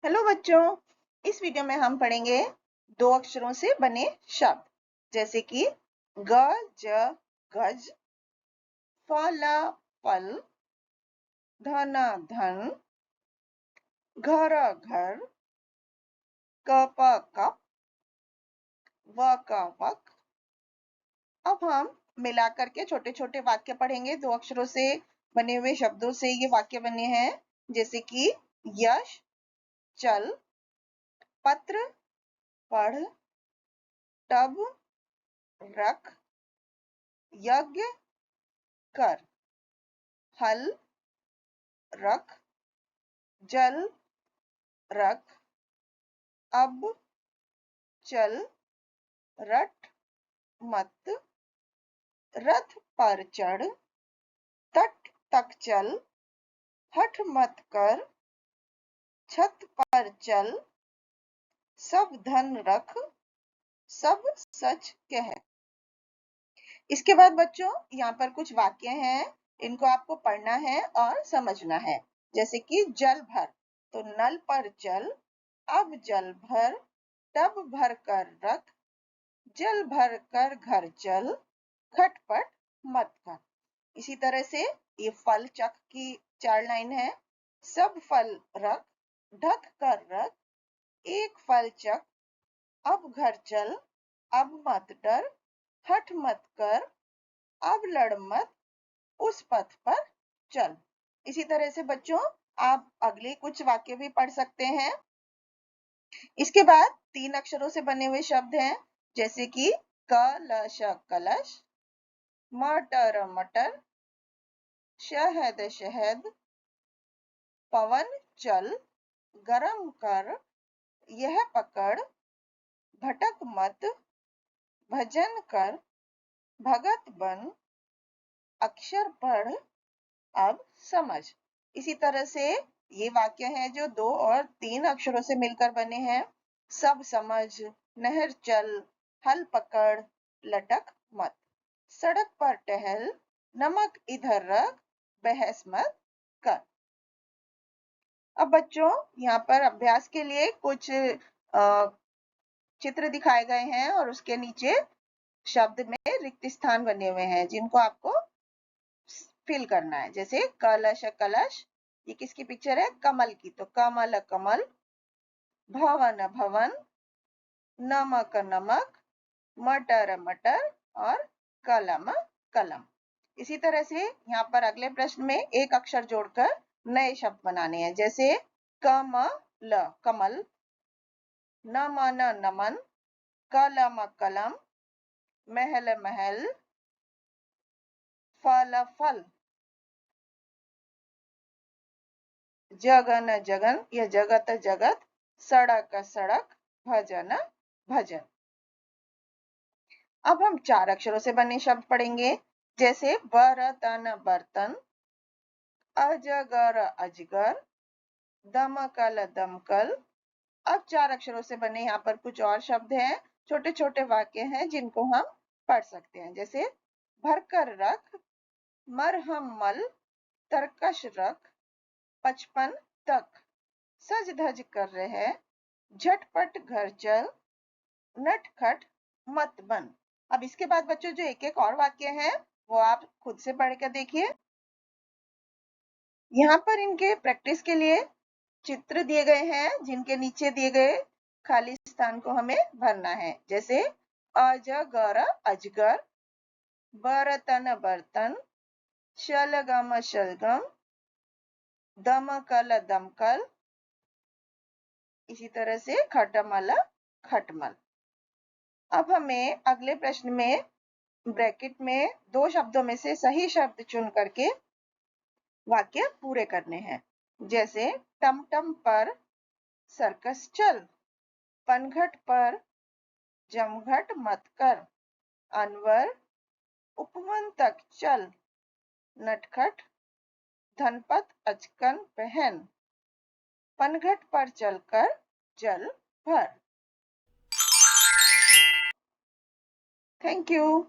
Hello बच्चों, इस video में हम पढ़ेंगे दो अक्षरों से बने शब्द जैसे कि ग ज गज, फल फल, धन धन, घर घर, कप कप, वक वक। अब हम मिलाकर के छोटे छोटे वाक्य पढ़ेंगे। दो अक्षरों से बने हुए शब्दों से ये वाक्य बने हैं जैसे कि यश चल, पत्र पढ़, टब रख, यज्ञ कर, हल रख, जल रख, अब चल, रट मत, रथ पर चढ़, तट तक चल, हठ मत कर, छत पर चल, सब धन रख, सब सच कह। इसके बाद बच्चों यहाँ पर कुछ वाक्य हैं, इनको आपको पढ़ना है और समझना है। जैसे कि जल भर, तो नल पर चल, अब जल भर, टब भर कर रख, जल भर कर घर चल, खटपट मत कर। इसी तरह से ये फल चक की 4 लाइन है। सब फल रख, ढक कर रख, एक फल चक, अब घर चल, अब मत डर, हठ मत कर, अब लड़ मत, उस पथ पर चल। इसी तरह से बच्चों आप अगले कुछ वाक्य भी पढ़ सकते हैं। इसके बाद 3 अक्षरों से बने हुए शब्द हैं जैसे कि कलश कलश, मटर मटर, शहद शहद, पवन चल, गरम कर, यह पकड़, भटक मत, भजन कर, भगत बन, अक्षर पढ़, अब समझ। इसी तरह से ये वाक्य हैं जो 2 और 3 अक्षरों से मिलकर बने हैं। सब समझ, नहर चल, हल पकड़, लटक मत, सड़क पर टहल, नमक इधर रख, बहस मत कर। अब बच्चों यहाँ पर अभ्यास के लिए कुछ चित्र दिखाए गए हैं और उसके नीचे शब्द में रिक्त स्थान बने हुए हैं जिनको आपको फिल करना है। जैसे कलश कलश, ये किसकी पिक्चर है? कमल की, तो कमल कमल, भवन भवन, नमक नमक, मटर मटर और कलम कलम। इसी तरह से यहाँ पर अगले प्रश्न में एक अक्षर जोड़कर नए शब्द बनाने हैं। जैसे कमल कमल, नमन नमन, कलम कलम, महल महल, फल फल, जगन जगन या जगत जगत, सड़क सड़क, भजन भजन। अब हम 4 अक्षरों से बने शब्द पढ़ेंगे जैसे बर्तन बर्तन, अजगर अजगर, दमकल दमकल। अब 4 अक्षरों से बने यहाँ पर कुछ और शब्द हैं, छोटे छोटे वाक्य हैं जिनको हम पढ़ सकते हैं। जैसे भरकर रख, मरहम मल, तरकश रख, 55 तक, सज धज कर रहे, झटपट घर चल, नटखट मत बन। अब इसके बाद बच्चों जो एक एक और वाक्य है वो आप खुद से पढ़ कर देखिए। यहाँ पर इनके प्रैक्टिस के लिए चित्र दिए गए हैं जिनके नीचे दिए गए खाली स्थान को हमें भरना है। जैसे अजगर अजगर, बर्तन बर्तन, शलगम शलगम, दमकल दमकल, इसी तरह से खटमल खटमल। अब हमें अगले प्रश्न में ब्रैकेट में 2 शब्दों में से सही शब्द चुन करके वाक्य पूरे करने हैं। जैसे टमटम पर सर्कस चल, पनघट पर जमघट मत कर, अनवर उपवन तक चल, नटखट धनपत अचकन पहन, पनघट पर चलकर जल भर। Thank you.